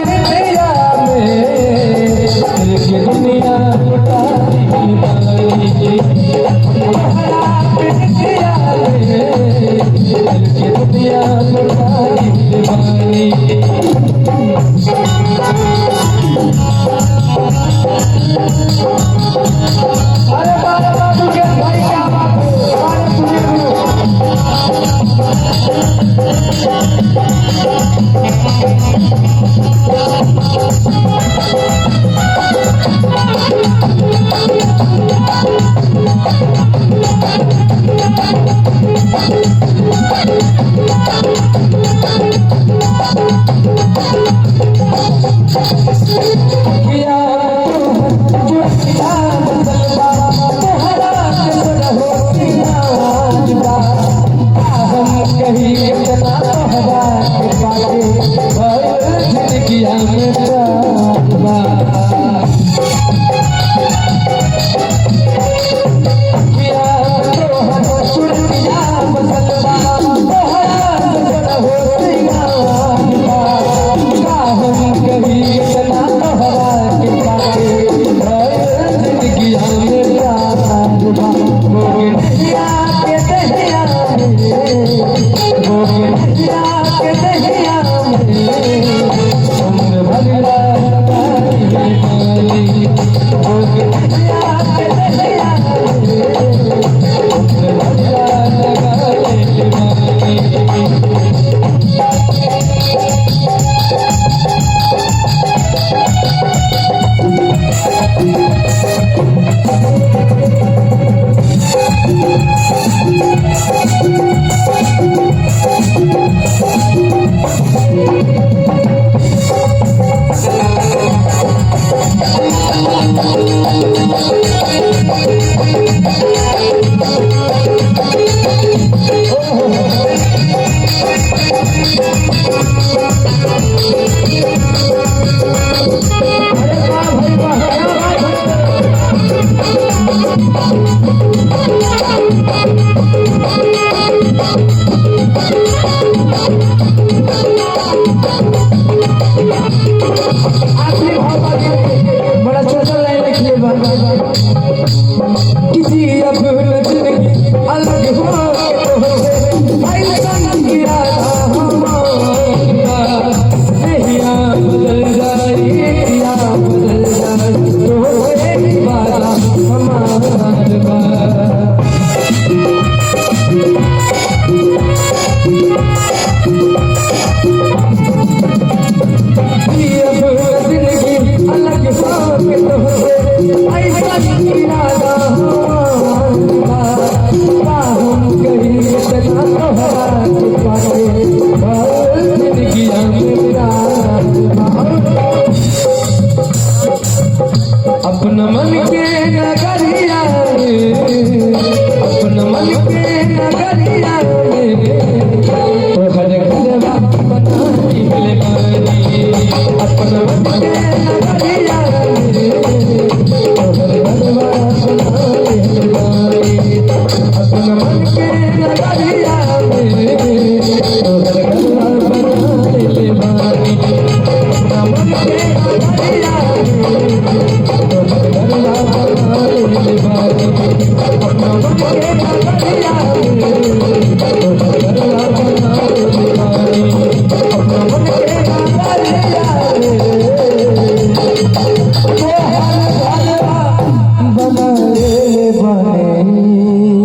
पिंडिया में दिल की दुनिया लुटाई बानी तुम्हारा पिंडिया में दिल की दुनिया लुटाई बानी अरे बाबा बाबू के भाई क्या बात अपना मन के नगरिया अपना मन के नगरिया हर घरवा बनाई ले बानी अपना मन के नगरिया हर घरवा बनाई ले बानी अपना मन के नगरिया हर घरवा बनाई ले बानी अपना मन के नगरिया अपना